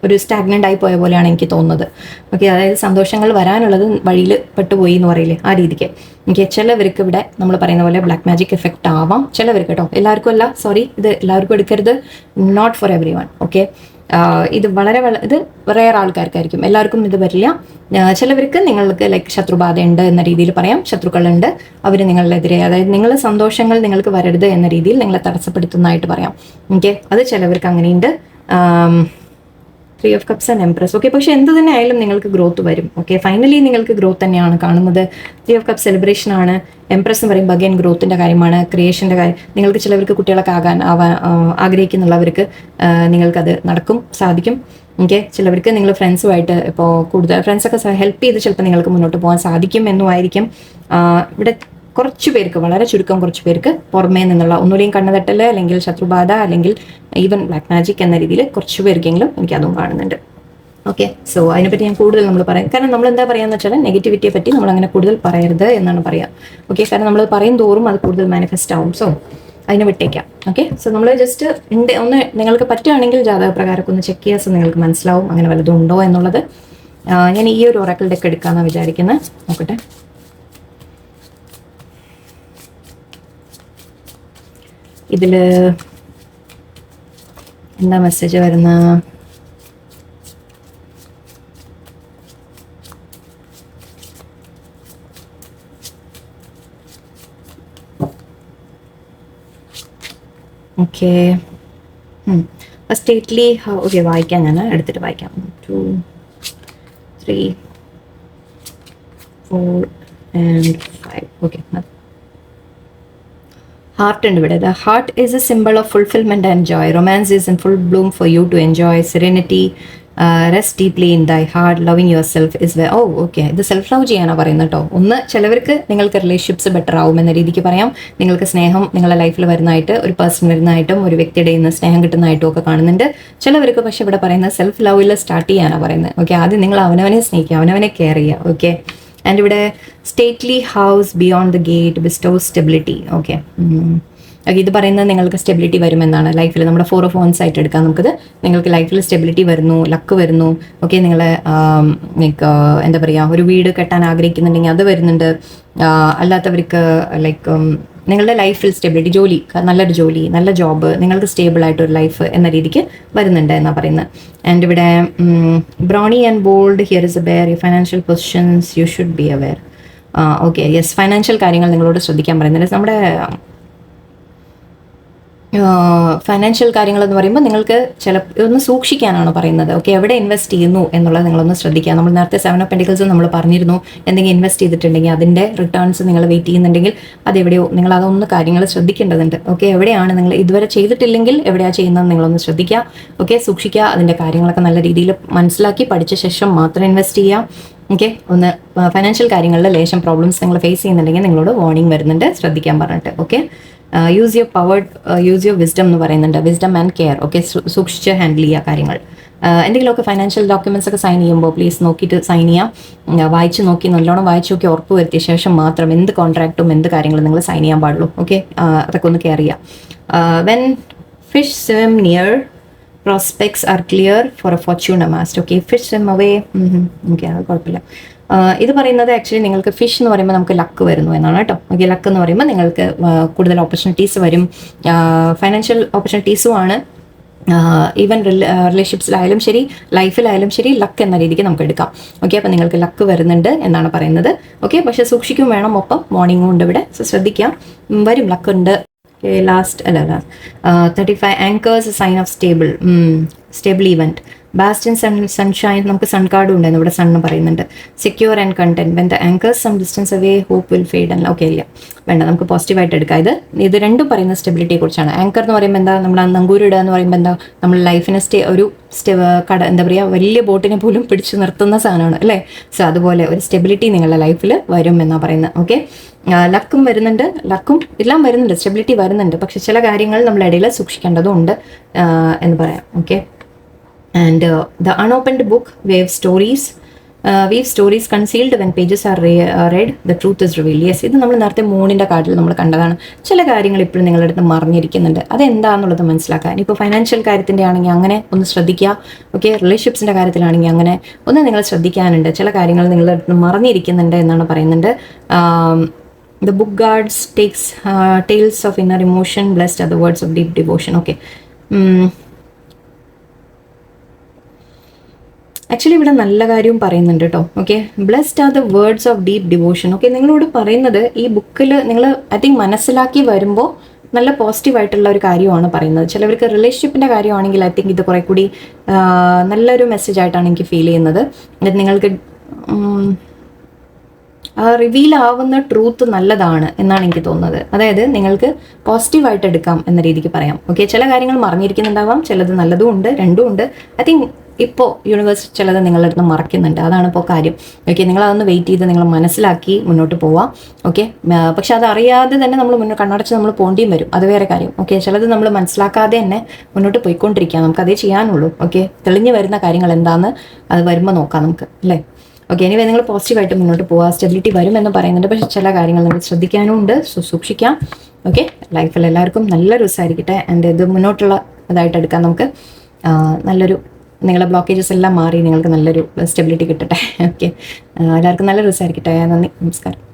S1: ഒരു സ്റ്റാഗ്നൻ്റ് ആയി പോയ പോലെയാണ് എനിക്ക് തോന്നുന്നത്. ഓക്കെ, അതായത് സന്തോഷങ്ങൾ വരാനുള്ളത് വഴിയിൽ പെട്ടുപോയി എന്ന് പറയില്ലേ, ആ രീതിക്ക്. ഓക്കെ, ചിലവർക്ക് ഇവിടെ നമ്മൾ പറയുന്ന പോലെ ബ്ലാക്ക് മാജിക് എഫക്റ്റ് ആവാം ചിലവർക്ക് കേട്ടോ, എല്ലാവർക്കും അല്ല. സോറി, ഇത് എല്ലാവർക്കും എടുക്കരുത്, not for everyone. Okay, ഇത് ഇത് റെയർ ആൾക്കാർക്കായിരിക്കും, എല്ലാവർക്കും ഇത് വരില്ല. ചിലവർക്ക് നിങ്ങൾക്ക് ലൈക്ക് ശത്രുബാധ ഉണ്ട് എന്ന രീതിയിൽ പറയാം, ശത്രുക്കളുണ്ട്, അവർ നിങ്ങളെതിരെ, അതായത് നിങ്ങളുടെ സന്തോഷങ്ങൾ നിങ്ങൾക്ക് വരരുത് എന്ന രീതിയിൽ നിങ്ങളെ തടസ്സപ്പെടുത്തുന്നതായിട്ട് പറയാം. ഓക്കെ, അത് ചിലവർക്ക് അങ്ങനെയുണ്ട്. 3 of cups and empress. Okay, പക്ഷെ എന്ത് തന്നെ ആയാലും നിങ്ങൾക്ക് ഗ്രോത്ത് വരും. ഓക്കെ, ഫൈനലി നിങ്ങൾക്ക് ഗ്രോത്ത് തന്നെയാണ് കാണുന്നത്. 3 ഓഫ് കപ്സ് സെലിബ്രേഷൻ ആണ്. എംപ്രസ് എന്ന് പറയുമ്പോൾ അഗൈൻ ഗ്രോത്തിൻ്റെ കാര്യമാണ്, ക്രിയേഷൻ്റെ കാര്യം. നിങ്ങൾക്ക് ചിലവർക്ക് കുട്ടികളൊക്കെ ആഗ്രഹിക്കുന്നുള്ളവർക്ക് നിങ്ങൾക്കത് സാധിക്കും. ഓക്കെ, ചിലവർക്ക് നിങ്ങൾ ഫ്രണ്ട്സുമായിട്ട് ഇപ്പോൾ കൂടുതൽ ഫ്രണ്ട്സൊക്കെ ഹെൽപ്പ് ചെയ്ത് ചിലപ്പോൾ നിങ്ങൾക്ക് മുന്നോട്ട് പോകാൻ സാധിക്കും എന്നുമായിരിക്കും. ഇവിടെ കുറച്ച് പേർക്ക്, വളരെ ചുരുക്കം കുറച്ച് പേർക്ക് പുറമേ നിന്നുള്ള ഒന്നുകൂടിയും കണ്ണുതട്ടൽ അല്ലെങ്കിൽ ശത്രുബാധ അല്ലെങ്കിൽ ഈവൻ ബ്ലാക്ക് മാജിക് എന്ന രീതിയിൽ കുറച്ച് പേർക്കെങ്കിലും എനിക്ക് അതും കാണുന്നുണ്ട്. ഓക്കെ, സോ അതിനെപ്പറ്റി ഞാൻ കൂടുതൽ നമ്മൾ പറയാം. കാരണം നമ്മൾ എന്താ പറയാന്ന് വെച്ചാൽ നെഗറ്റിവിറ്റിയെ പറ്റി നമ്മൾ അങ്ങനെ കൂടുതൽ പറയരുത് എന്നാണ് പറയാം. ഓക്കെ, കാരണം നമ്മൾ പറയും തോറും അത് കൂടുതൽ മാനിഫെസ്റ്റ് ആവും. സോ അതിനെ വിട്ടേക്കാം. ഓക്കെ, സോ നമ്മൾ ജസ്റ്റ് ഒന്ന് നിങ്ങൾക്ക് പറ്റുകയാണെങ്കിൽ ജാതക പ്രകാരമൊക്കെ ഒന്ന് ചെക്ക് ചെയ്യാൻ നിങ്ങൾക്ക് മനസ്സിലാവും അങ്ങനെ വല്ലതും ഉണ്ടോ എന്നുള്ളത്. ഞാൻ ഈ ഒരു ഒറാക്കിൾ ഡെക്ക് എടുക്കാമെന്നാണ് വിചാരിക്കുന്നത്. നോക്കട്ടെ. ഇതിൽ എന്താ മെസ്സേജ് വരുന്ന? ഓക്കെ, സ്റ്റേറ്റ്ലി ഓക്കെ വായിക്കാം, ഞാൻ എടുത്തിട്ട് വായിക്കാം. 2, 3, 4 and 5. ഓക്കെ, ഹാർട്ട് ഉണ്ട് ഇവിടെ. The heart is a simple of fulfilment and joy. Romance is in full bloom for you to enjoy. Serenity, rest deeply in thy heart. Loving yourself is okay, ഇത് self love ചെയ്യാനാണ് പറയുന്നത് കേട്ടോ. ഒന്ന്, ചിലവർക്ക് നിങ്ങൾക്ക് relationships better ആവും എന്ന രീതിക്ക് പറയാം. നിങ്ങൾക്ക് സ്നേഹം നിങ്ങളുടെ ലൈഫിൽ വരുന്നതായിട്ട്, ഒരു പേഴ്സൺ വരുന്നതായിട്ടും ഒരു വ്യക്തിയുടെ നിന്ന് സ്നേഹം കിട്ടുന്നതായിട്ടും ഒക്കെ കാണുന്നുണ്ട്. ചിലവർക്ക് പക്ഷെ ഇവിടെ പറയുന്നത് സെൽഫ് ലവിൽ സ്റ്റാർട്ട് ചെയ്യാനാണ് പറയുന്നത്. ഓക്കെ, ആദ്യം നിങ്ങൾ അവനവനെ സ്നേഹിക്കുക, അവനവനെ കെയർ ചെയ്യുക. ഓക്കെ, ആൻഡ് ഇവിടെ stately house beyond the gate bestow stability. Okay, ഇത് പറയുന്നത് നിങ്ങൾക്ക് സ്റ്റെബിലിറ്റി വരുമെന്നാണ് ലൈഫിൽ. നമ്മുടെ 4 ഓഫ് വൺസ് ആയിട്ട് എടുക്കാം നമുക്കിത്. നിങ്ങൾക്ക് ലൈഫിൽ സ്റ്റെബിലിറ്റി വരുന്നു, ലക്ക് വരുന്നു. ഓക്കെ, നിങ്ങളെ ലൈക്ക് എന്താ പറയുക, ഒരു വീട് കെട്ടാൻ ആഗ്രഹിക്കുന്നുണ്ടെങ്കിൽ അത് വരുന്നുണ്ട്. അല്ലാത്തവർക്ക് ലൈക്ക് നിങ്ങളുടെ ലൈഫിൽ സ്റ്റെബിലിറ്റി, ജോലി, നല്ലൊരു ജോലി, നല്ല ജോബ്, നിങ്ങൾക്ക് സ്റ്റേബിൾ ആയിട്ടൊരു ലൈഫ് എന്ന രീതിക്ക് വരുന്നുണ്ട് എന്നാണ് പറയുന്നത്. ആൻഡ് ഇവിടെ brawny and bold, here is a bear. Financial positions you should be aware. Okay, yes, financial കാര്യങ്ങൾ നിങ്ങളോട് ശ്രദ്ധിക്കാൻ പറയുന്നുണ്ട്. നമ്മുടെ ഫൈനാൻഷ്യൽ കാര്യങ്ങൾ എന്ന് പറയുമ്പോൾ നിങ്ങൾക്ക് ഒന്ന് സൂക്ഷിക്കാനാണ് പറയുന്നത്. ഓക്കെ, എവിടെ ഇൻവെസ്റ്റ് ചെയ്യുന്നു എന്നുള്ളത് നിങ്ങളൊന്ന് ശ്രദ്ധിക്കുക. നമ്മൾ നേരത്തെ 7 ഓഫ് പെൻറ്റിക്കിൾസ് നമ്മൾ പറഞ്ഞിരുന്നു, എന്തെങ്കിലും ഇൻവെസ്റ്റ് ചെയ്തിട്ടുണ്ടെങ്കിൽ അതിൻ്റെ റിട്ടേൺസ് നിങ്ങൾ വെയിറ്റ് ചെയ്യുന്നുണ്ടെങ്കിൽ അതെവിടെയോ നിങ്ങൾ അതൊന്ന് കാര്യങ്ങൾ ശ്രദ്ധിക്കേണ്ടതുണ്ട്. ഓക്കെ, എവിടെയാണ് നിങ്ങൾ ഇതുവരെ ചെയ്തിട്ടില്ലെങ്കിൽ എവിടെയാണ് ചെയ്യുന്നത് നിങ്ങളൊന്ന് ശ്രദ്ധിക്കുക. ഓക്കെ, സൂക്ഷിക്കുക. അതിൻ്റെ കാര്യങ്ങളൊക്കെ നല്ല രീതിയിൽ മനസ്സിലാക്കി പഠിച്ച ശേഷം മാത്രം ഇൻവെസ്റ്റ് ചെയ്യുക. ഓക്കെ, ഒന്ന് ഫൈനാൻഷ്യൽ കാര്യങ്ങളിൽ ലേശം പ്രോബ്ലംസ് നിങ്ങൾ ഫേസ് ചെയ്യുന്നുണ്ടെങ്കിൽ നിങ്ങളോട് വാർണിംഗ് വരുന്നുണ്ട്, ശ്രദ്ധിക്കാൻ പറഞ്ഞിട്ട്. Okay, use your power, use your wisdom എന്ന് പറയുന്നുണ്ട്. Wisdom and care. ഓക്കെ, സൂക്ഷിച്ച് ഹാൻഡിൽ ചെയ്യുക കാര്യങ്ങൾ. എന്തെങ്കിലുമൊക്കെ ഫൈനാൻഷ്യൽ ഡോക്യുമെന്റ്സ് ഒക്കെ സൈൻ ചെയ്യുമ്പോൾ പ്ലീസ് നോക്കിയിട്ട് സൈൻ ചെയ്യാം. വായിച്ച് നോക്കി, നല്ലോണം വായിച്ച് നോക്കി ഉറപ്പ് വരുത്തിയ ശേഷം മാത്രം എന്ത് കോൺട്രാക്റ്റും എന്ത് കാര്യങ്ങളും നിങ്ങൾ സൈൻ ചെയ്യാൻ പാടുള്ളൂ. ഓക്കെ, അതൊക്കെ ഒന്ന് കെയർ ചെയ്യാം. When fish swim near prospects are clear for a fortune amassed. Okay, fish swim away. Okay, അത് കുഴപ്പമില്ല. ഇത് പറയുന്നത് ആക്ച്വലി നിങ്ങൾക്ക് ഫിഷ് എന്ന് പറയുമ്പോൾ നമുക്ക് ലക്ക് വരുന്നു എന്നാണ് കേട്ടോ. ഓക്കെ, ലക്ക് എന്ന് പറയുമ്പോൾ നിങ്ങൾക്ക് കൂടുതൽ ഓപ്പർച്യൂണിറ്റീസ് വരും, ഫൈനാൻഷ്യൽ ഓപ്പർച്യൂണിറ്റീസും ആണ്. ഈവൻ റിലേഷൻഷിപ്സിലായാലും ശരി, ലൈഫിലായാലും ശരി, ലക്ക് എന്ന രീതിക്ക് നമുക്ക് എടുക്കാം. ഓക്കെ, അപ്പം നിങ്ങൾക്ക് ലക്ക് വരുന്നുണ്ട് എന്നാണ് പറയുന്നത്. ഓക്കെ, പക്ഷെ സൂക്ഷിക്കും വേണം, ഒപ്പം മോർണിംഗും ഉണ്ട് ഇവിടെ. സോ ശ്രദ്ധിക്കാം, വരും, ലക്ക് ഉണ്ട്. Last 35 anchors sign of stable event. Bask in sunshine, നമുക്ക് സൺ കാർഡും ഉണ്ടായിരുന്നു ഇവിടെ, സണ്ണ് പറയുന്നുണ്ട്. Secure and content. When the anchors some distance away hope will fade അല്ല. ഓക്കെ, ഇല്ല, വേണ്ട, നമുക്ക് പോസിറ്റീവായിട്ട് എടുക്കാം. ഇത് രണ്ടും പറയുന്ന സ്റ്റെബിലിറ്റിയെ കുറിച്ചാണ്. ആങ്കർ എന്ന് പറയുമ്പോൾ എന്താ, നമ്മൾ നങ്കൂരിടുക എന്ന് പറയുമ്പോൾ എന്താ, നമ്മൾ ലൈഫിനെ എന്താ പറയുക, വലിയ ബോട്ടിനെ പോലും പിടിച്ചു നിർത്തുന്ന സാധനമാണ് അല്ലേ. സോ അതുപോലെ ഒരു സ്റ്റെബിലിറ്റി നിങ്ങളുടെ ലൈഫിൽ വരും എന്നാണ് പറയുന്നത്. ഓക്കെ, ലക്കും വരുന്നുണ്ട്, ലക്കും എല്ലാം വരുന്നുണ്ട്, സ്റ്റെബിലിറ്റി വരുന്നുണ്ട്. പക്ഷെ ചില കാര്യങ്ങൾ നമ്മളിടയിൽ സൂക്ഷിക്കേണ്ടതും ഉണ്ട് എന്ന് പറയാം. Okay, and the unopened book weave stories concealed when pages are read, the truth is revealed. Yes, ഇത് നമ്മൾ നേരത്തെ മൂണിൻ്റെ കാർഡിൽ നമ്മൾ കണ്ടതാണ്. ചില കാര്യങ്ങൾ ഇപ്പോഴും നിങ്ങളുടെ അടുത്ത് മറിഞ്ഞിരിക്കുന്നുണ്ട്, അതെന്താണെന്നുള്ളത് മനസ്സിലാക്കാൻ. ഇപ്പോൾ ഫൈനാൻഷ്യൽ കാര്യത്തിൻ്റെ ആണെങ്കിൽ അങ്ങനെ ഒന്ന് ശ്രദ്ധിക്കുക. ഓക്കെ, റിലേഷൻഷിപ്സിൻ്റെ കാര്യത്തിലാണെങ്കിൽ അങ്ങനെ ഒന്ന് നിങ്ങൾ ശ്രദ്ധിക്കാനുണ്ട്. ചില കാര്യങ്ങൾ നിങ്ങളുടെ അടുത്ത് മറിഞ്ഞിരിക്കുന്നുണ്ട് എന്നാണ് പറയുന്നുണ്ട്. The book guards takes tales of inner emotion, blessed are the words of deep devotion. Okay, actually ഇവിടെ നല്ല കാര്യവും പറയുന്നുണ്ട് കേട്ടോ. Okay, blessed are the words of deep devotion. Okay, നിങ്ങളോട് പറയുന്നത് ഈ ബുക്കിൽ നിങ്ങൾ ഐ തിങ്ക് മനസ്സിലാക്കി വരുമ്പോൾ നല്ല പോസിറ്റീവായിട്ടുള്ള ഒരു കാര്യമാണ് പറയുന്നത്. ചിലവർക്ക് റിലേഷൻഷിപ്പിൻ്റെ കാര്യമാണെങ്കിൽ ഐ തിങ്ക് ഇത് കുറെ കൂടി നല്ലൊരു മെസ്സേജ് ആയിട്ടാണ് എനിക്ക് ഫീൽ ചെയ്യുന്നത്. നിങ്ങൾക്ക് റിവീൽ ആവുന്ന ട്രൂത്ത് നല്ലതാണ് എന്നാണ് എനിക്ക് തോന്നുന്നത്. അതായത് നിങ്ങൾക്ക് പോസിറ്റീവായിട്ട് എടുക്കാം എന്ന രീതിക്ക് പറയാം. ഓക്കെ, ചില കാര്യങ്ങൾ മറിഞ്ഞിരിക്കുന്നുണ്ടാവാം, ചിലത് നല്ലതും ഉണ്ട്, രണ്ടും ഉണ്ട്. ഐ തിങ്ക് ഇപ്പോൾ യൂണിവേഴ്സ് ചിലത് നിങ്ങളുടെ അടുത്ത് മറക്കുന്നുണ്ട്, അതാണ് ഇപ്പോൾ കാര്യം. ഓക്കെ, നിങ്ങളതൊന്ന് വെയിറ്റ് ചെയ്ത് നിങ്ങൾ മനസ്സിലാക്കി മുന്നോട്ട് പോവാം. ഓക്കെ, പക്ഷെ അതറിയാതെ തന്നെ നമ്മൾ കണ്ണടച്ച് നമ്മൾ പോകേണ്ടിയും വരും, അത് വേറെ കാര്യം. ഓക്കെ, ചിലത് നമ്മൾ മനസ്സിലാക്കാതെ തന്നെ മുന്നോട്ട് പോയിക്കൊണ്ടിരിക്കുക, നമുക്കതേ ചെയ്യാനുള്ളൂ. ഓക്കെ, തെളിഞ്ഞു വരുന്ന കാര്യങ്ങൾ എന്താണെന്ന് അത് വരുമ്പോൾ നോക്കാം നമുക്ക്, അല്ലേ. ഓക്കെ, എനിവേ നിങ്ങൾ പോസിറ്റീവായിട്ട് മുന്നോട്ട് പോവുക, സ്റ്റെബിലിറ്റി വരുമെന്ന് പറയുന്നുണ്ട്. പക്ഷേ ചില കാര്യങ്ങൾ നിങ്ങൾ ശ്രദ്ധിക്കാനും ഉണ്ട്, സൂക്ഷിക്കാം. ഓക്കെ, ലൈഫിൽ എല്ലാവർക്കും നല്ലൊരു ദിവസമായിരിക്കട്ടെ. ആൻഡ് ഇത് മുന്നോട്ടുള്ള ഇതായിട്ട് എടുക്കാം നമുക്ക്. നല്ലൊരു നിങ്ങളുടെ ബ്ലോക്കേജസ് എല്ലാം മാറി നിങ്ങൾക്ക് നല്ലൊരു സ്റ്റെബിലിറ്റി കിട്ടട്ടെ. ഓക്കെ, എല്ലാവർക്കും നല്ലൊരു ദിവസമായിരിക്കട്ടെ. നന്ദി, നമസ്കാരം.